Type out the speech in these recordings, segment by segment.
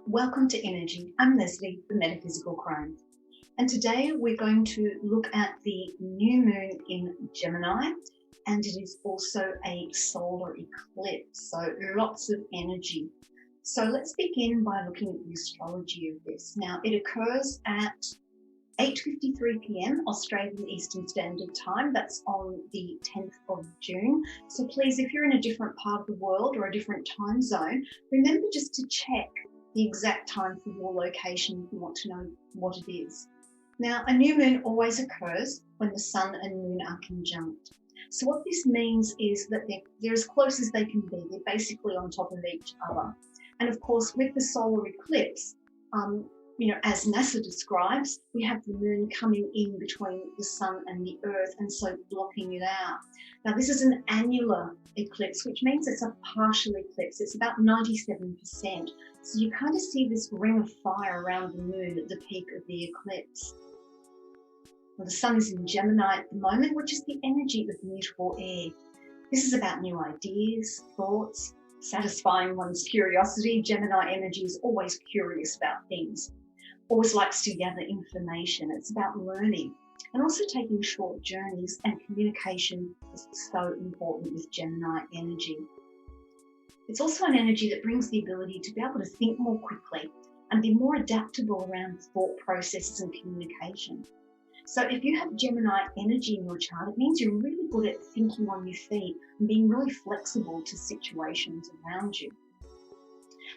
Welcome to Innerji. I'm Lesley, the Metaphysical Crone. And today we're going to look at the new moon in Gemini, and it is also a solar eclipse, so lots of energy. So let's begin by looking at the astrology of this. Now, it occurs at 8:53 p.m. Australian Eastern Standard Time. That's on the 10th of June. So please, if you're in a different part of the world or a different time zone, remember just to check the exact time for your location if you want to know what it is. Now, a new moon always occurs when the sun and moon are conjunct. So what this means is that they're as close as they can be. They're basically on top of each other. And of course, with the solar eclipse, as NASA describes, we have the moon coming in between the sun and the earth, and so blocking it out. Now, this is an annular eclipse, which means it's a partial eclipse. It's about 97%. So you kind of see this ring of fire around the moon at the peak of the eclipse. Well, the sun is in Gemini at the moment, which is the energy of mutable air. This is about new ideas, thoughts, satisfying one's curiosity. Gemini energy is always curious about things, always likes to gather information. It's about learning and also taking short journeys, and communication is so important with Gemini energy. It's also an energy that brings the ability to be able to think more quickly and be more adaptable around thought processes and communication. So if you have Gemini energy in your chart, it means you're really good at thinking on your feet and being really flexible to situations around you.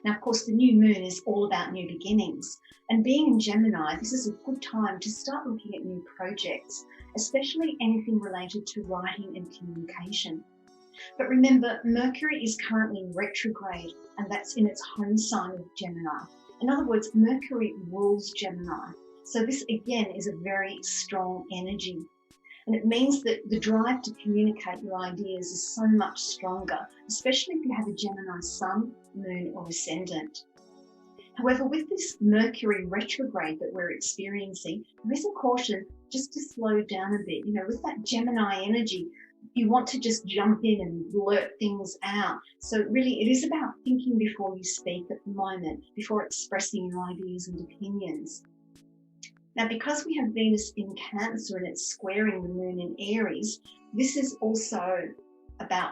Now, of course, the new moon is all about new beginnings. And being in Gemini, this is a good time to start looking at new projects, especially anything related to writing and communication. But remember, Mercury is currently retrograde, and that's in its home sign of Gemini. In other words, Mercury rules Gemini. So this, again, is a very strong energy. And it means that the drive to communicate your ideas is so much stronger, especially if you have a Gemini sun, moon, or ascendant. However, with this Mercury retrograde that we're experiencing, there is a caution just to slow down a bit. With that Gemini energy, you want to just jump in and blurt things out. So really, it is about thinking before you speak at the moment, before expressing your ideas and opinions. Now, because we have Venus in Cancer and it's squaring the moon in Aries, this is also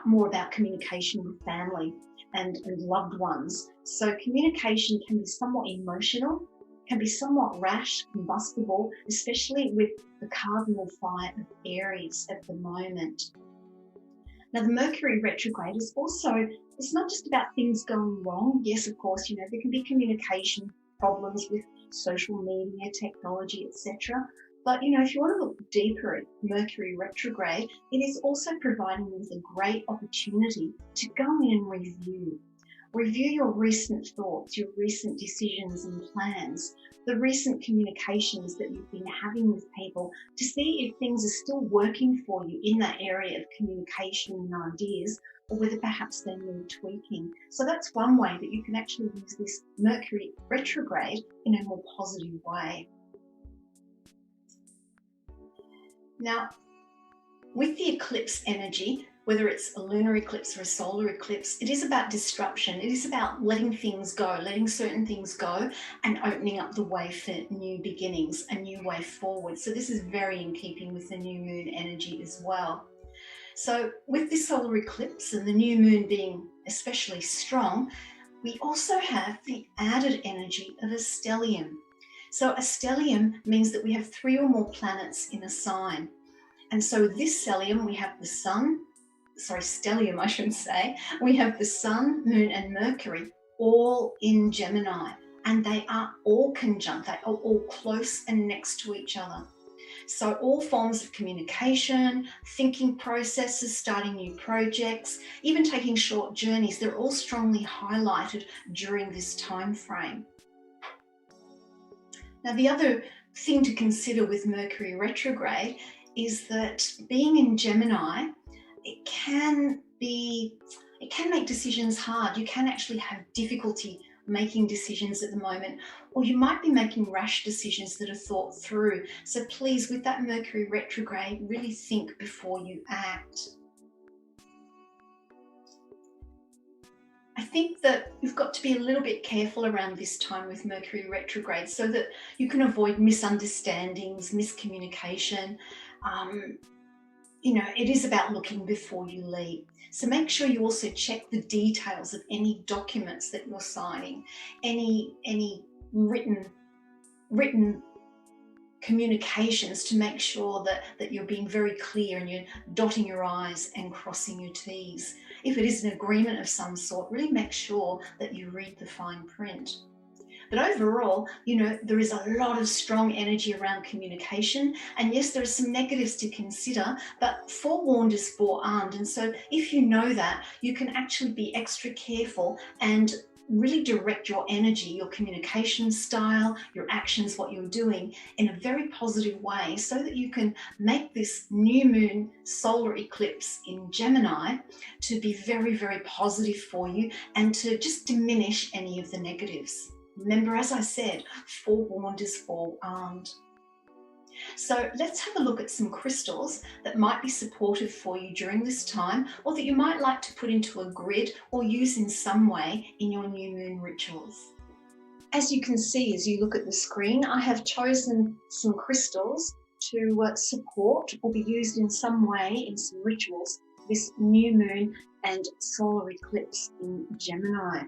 more about communication with family and loved ones. So communication can be somewhat emotional, can be somewhat rash, combustible, especially with the cardinal fire of Aries at the moment. Now, the Mercury retrograde is also, it's not just about things going wrong. Yes, of course, there can be communication problems with social media, technology, etc. But, if you want to look deeper at Mercury retrograde, it is also providing you with a great opportunity to go in and review your recent thoughts, your recent decisions and plans, the recent communications that you've been having with people, to see if things are still working for you in that area of communication and ideas, or whether perhaps they need tweaking. So that's one way that you can actually use this Mercury retrograde in a more positive way. Now, with the eclipse energy, whether it's a lunar eclipse or a solar eclipse, it is about disruption. It is about letting things go, letting certain things go, and opening up the way for new beginnings, a new way forward. So this is very in keeping with the new moon energy as well. So with this solar eclipse and the new moon being especially strong, we also have the added energy of a stellium. So a stellium means that we have 3 or more planets in a sign. And so this stellium, we have the sun, stellium I should say, we have the sun, moon and Mercury all in Gemini, and they are all conjunct, they are all close and next to each other. So all forms of communication, thinking processes, starting new projects, even taking short journeys, they're all strongly highlighted during this time frame. Now, the other thing to consider with Mercury retrograde is that being in Gemini, it can make decisions hard. You can actually have difficulty making decisions at the moment, or you might be making rash decisions that are thought through. So please, with that Mercury retrograde, really think before you act. I think that you've got to be a little bit careful around this time with Mercury retrograde so that you can avoid misunderstandings, miscommunication. It is about looking before you leap. So make sure you also check the details of any documents that you're signing, any written communications, to make sure that you're being very clear and you're dotting your I's and crossing your T's. If it is an agreement of some sort, really make sure that you read the fine print. But overall, there is a lot of strong energy around communication. And yes, there are some negatives to consider, but forewarned is forearmed. And so if you know that, you can actually be extra careful and really direct your energy, your communication style, your actions, what you're doing in a very positive way, so that you can make this new moon solar eclipse in Gemini to be very, very positive for you and to just diminish any of the negatives. Remember, as I said, forewarned is forearmed. So let's have a look at some crystals that might be supportive for you during this time, or that you might like to put into a grid or use in some way in your new moon rituals. As you can see, as you look at the screen, I have chosen some crystals to support or be used in some way in some rituals this new moon and solar eclipse in Gemini.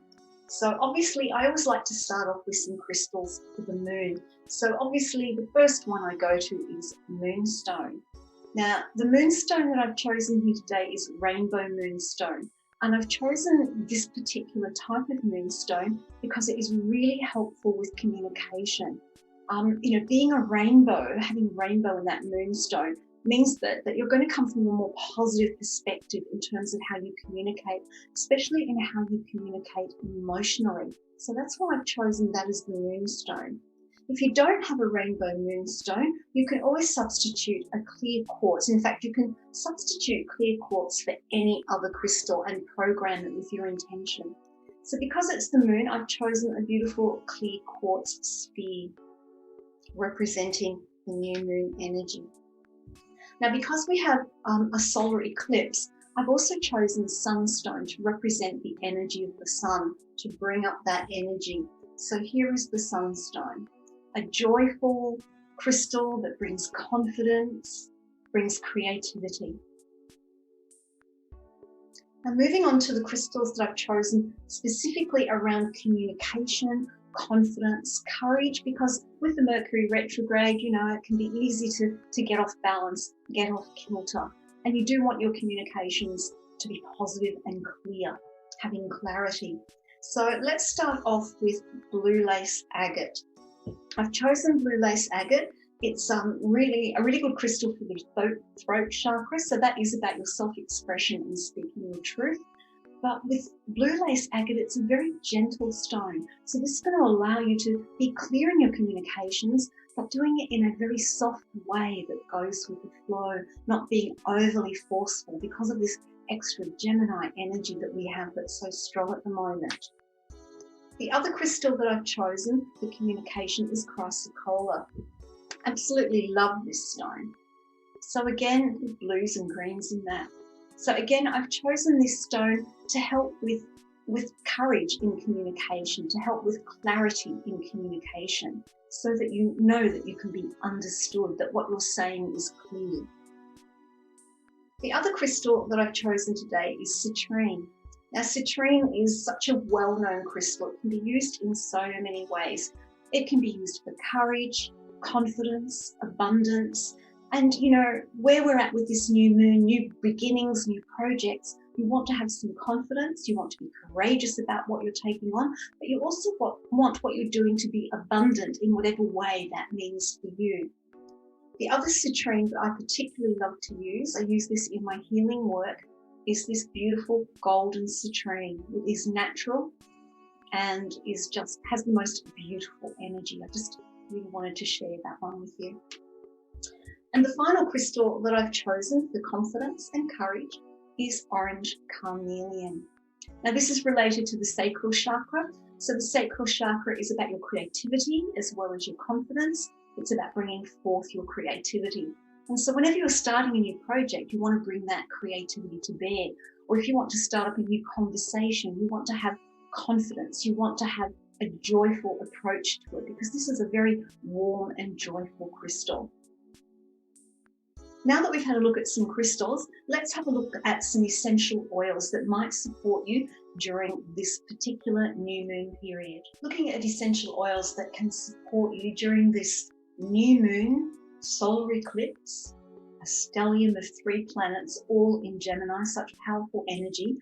So obviously I always like to start off with some crystals for the moon. So obviously the first one I go to is Moonstone. Now the Moonstone that I've chosen here today is Rainbow Moonstone. And I've chosen this particular type of moonstone because it is really helpful with communication. Being a rainbow, having rainbow in that moonstone means that you're going to come from a more positive perspective in terms of how you communicate, especially in how you communicate emotionally. So that's why I've chosen that as the moonstone. If you don't have a rainbow moonstone, you can always substitute a clear quartz. In fact, you can substitute clear quartz for any other crystal and program it with your intention. So because it's the moon, I've chosen a beautiful clear quartz sphere representing the new moon energy. Now, because we have a solar eclipse, I've also chosen sunstone to represent the energy of the sun, to bring up that energy. So here is the sunstone, a joyful crystal that brings confidence, brings creativity. Now, moving on to the crystals that I've chosen specifically around communication, confidence, courage, because with the Mercury retrograde, it can be easy to get off balance, get off kilter. And you do want your communications to be positive and clear, having clarity. So let's start off with blue lace agate. I've chosen blue lace agate. It's really a really good crystal for the throat chakra. So that is about your self-expression and speaking your truth. But with blue lace agate, it's a very gentle stone. So this is going to allow you to be clear in your communications, but doing it in a very soft way that goes with the flow, not being overly forceful because of this extra Gemini energy that we have that's so strong at the moment. The other crystal that I've chosen for communication is Chrysocola. Absolutely love this stone. So again, blues and greens in that. So again, I've chosen this stone to help with courage in communication, to help with clarity in communication, so that you know that you can be understood, that what you're saying is clear. The other crystal that I've chosen today is citrine. Now, citrine is such a well-known crystal. It can be used in so many ways. It can be used for courage, confidence, abundance. And, where we're at with this new moon, new beginnings, new projects, you want to have some confidence, you want to be courageous about what you're taking on, but you also want what you're doing to be abundant in whatever way that means for you. The other citrine that I particularly love to use, I use this in my healing work, is this beautiful golden citrine. It is natural and has the most beautiful energy. I just really wanted to share that one with you. And the final crystal that I've chosen for confidence and courage is orange carnelian. Now this is related to the sacral chakra. So the sacral chakra is about your creativity as well as your confidence. It's about bringing forth your creativity. And so whenever you're starting a new project, you want to bring that creativity to bear. Or if you want to start up a new conversation, you want to have confidence. You want to have a joyful approach to it because this is a very warm and joyful crystal. Now that we've had a look at some crystals, let's have a look at some essential oils that might support you during this particular new moon period. Looking at essential oils that can support you during this new moon, solar eclipse, a stellium of 3 planets, all in Gemini, such powerful energy.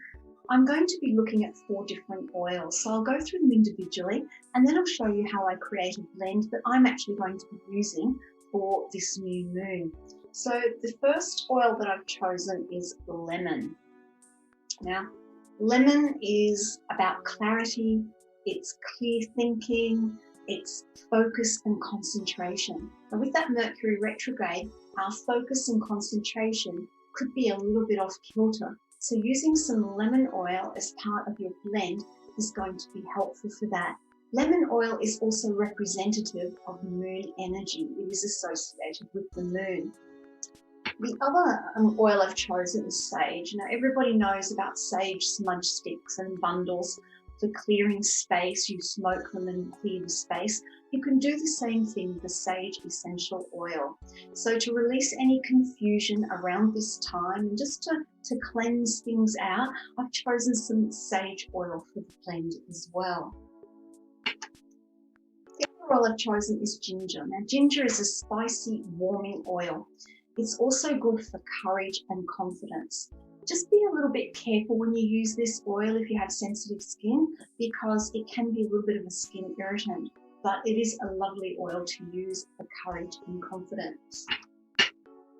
I'm going to be looking at 4 different oils. So I'll go through them individually and then I'll show you how I create a blend that I'm actually going to be using for this new moon. So the first oil that I've chosen is lemon. Now, lemon is about clarity, it's clear thinking, it's focus and concentration. And with that Mercury retrograde, our focus and concentration could be a little bit off kilter. So using some lemon oil as part of your blend is going to be helpful for that. Lemon oil is also representative of moon energy. It is associated with the moon. The other oil I've chosen is sage. Now everybody knows about sage smudge sticks and bundles for clearing space. You smoke them and clear the space. You can do the same thing with the sage essential oil. So to release any confusion around this time and just to cleanse things out, I've chosen some sage oil for the blend as well. The other oil I've chosen is ginger. Now ginger is a spicy warming oil. It's also good for courage and confidence. Just be a little bit careful when you use this oil if you have sensitive skin, because it can be a little bit of a skin irritant, but it is a lovely oil to use for courage and confidence.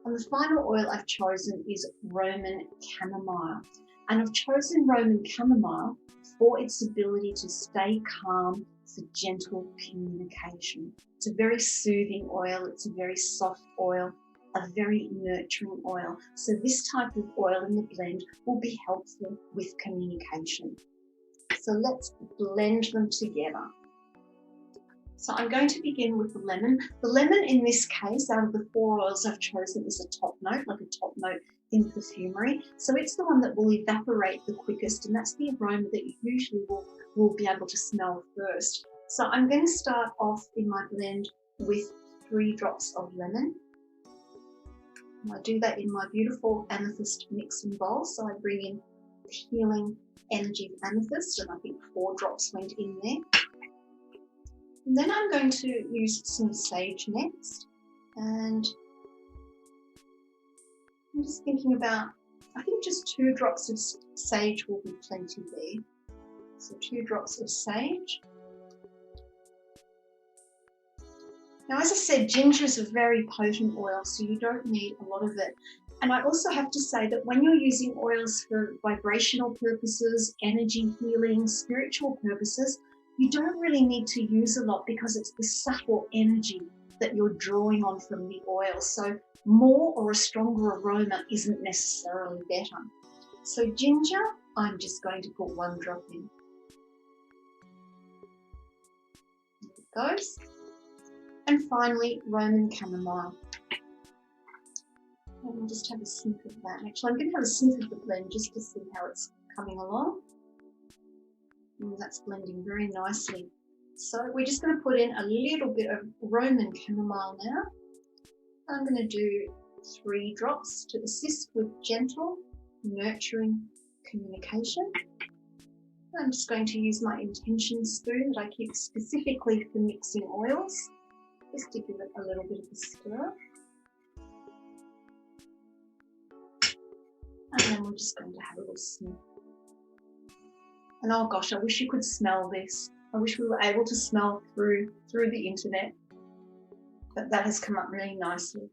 And the final oil I've chosen is Roman chamomile. And I've chosen Roman chamomile for its ability to stay calm for gentle communication. It's a very soothing oil, it's a very soft oil, a very nurturing oil. So this type of oil in the blend will be helpful with communication. So let's blend them together. So I'm going to begin with the lemon. The lemon in this case, out of the 4 oils I've chosen, is a top note, like a top note in perfumery. So it's the one that will evaporate the quickest, and that's the aroma that you usually will be able to smell first. So I'm going to start off in my blend with 3 drops of lemon. And I do that in my beautiful amethyst mixing bowl. So I bring in the healing energy of amethyst, and I think 4 drops went in there. And then I'm going to use some sage next. And I'm just thinking about, I think just 2 drops of sage will be plenty there. So 2 drops of sage. Now, as I said, ginger is a very potent oil, so you don't need a lot of it. And I also have to say that when you're using oils for vibrational purposes, energy healing, spiritual purposes, you don't really need to use a lot because it's the subtle energy that you're drawing on from the oil. So more or a stronger aroma isn't necessarily better. So ginger, I'm just going to put 1 drop in. There it goes. And finally, Roman chamomile. And we'll just have a sniff of that. Actually, I'm going to have a sniff of the blend just to see how it's coming along. And that's blending very nicely. So we're just going to put in a little bit of Roman chamomile now. I'm going to do 3 drops to assist with gentle, nurturing communication. I'm just going to use my intention spoon that I keep specifically for mixing oils, just to give it a little bit of a stir. And then we're just going to have a little sniff. And oh gosh, I wish you could smell this. I wish we were able to smell through the internet. But that has come up really nicely.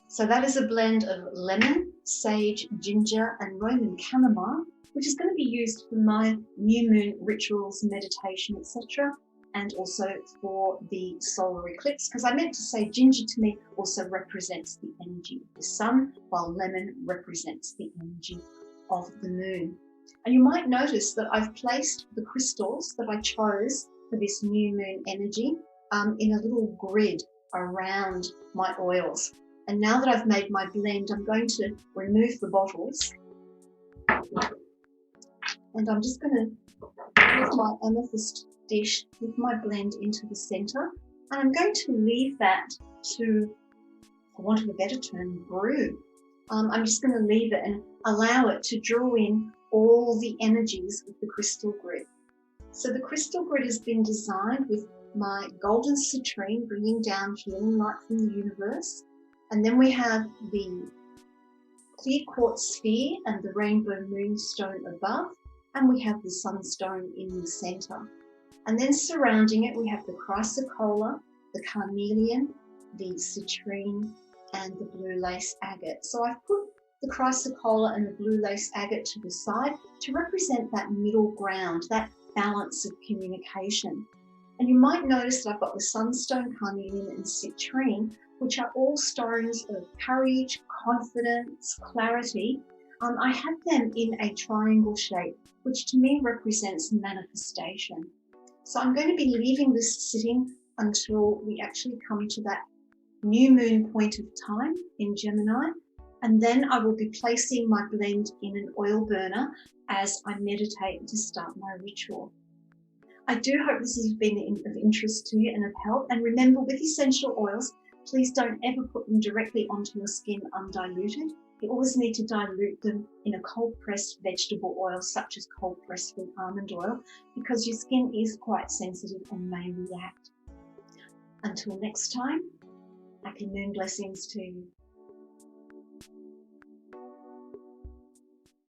So that is a blend of lemon, sage, ginger, and Roman chamomile, which is going to be used for my new moon rituals, meditation, etc. And also for the solar eclipse, because I meant to say ginger to me also represents the energy of the sun, while lemon represents the energy of the moon. And you might notice that I've placed the crystals that I chose for this new moon energy in a little grid around my oils. And now that I've made my blend, I'm going to remove the bottles. And I'm just going to my amethyst dish with my blend into the center, and I'm going to leave that to, for want of a better term, brew. I'm just going to leave it and allow it to draw in all the energies of the crystal grid. So the crystal grid has been designed with my golden citrine bringing down healing light from the universe, and then we have the clear quartz sphere and the rainbow moonstone above, and we have the sunstone in the center. And then surrounding it, we have the Chrysocola, the Carnelian, the Citrine, and the blue lace agate. So I've put the Chrysocola and the blue lace agate to the side to represent that middle ground, that balance of communication. And you might notice that I've got the Sunstone, Carnelian, and Citrine, which are all stones of courage, confidence, clarity. I have them in a triangle shape, which to me represents manifestation. So I'm going to be leaving this sitting until we actually come to that new moon point of time in Gemini. And then I will be placing my blend in an oil burner as I meditate to start my ritual. I do hope this has been of interest to you and of help. And remember, with essential oils, please don't ever put them directly onto your skin undiluted. You always need to dilute them in a cold-pressed vegetable oil, such as cold-pressed sweet almond oil, because your skin is quite sensitive and may react. Until next time, happy moon blessings to you.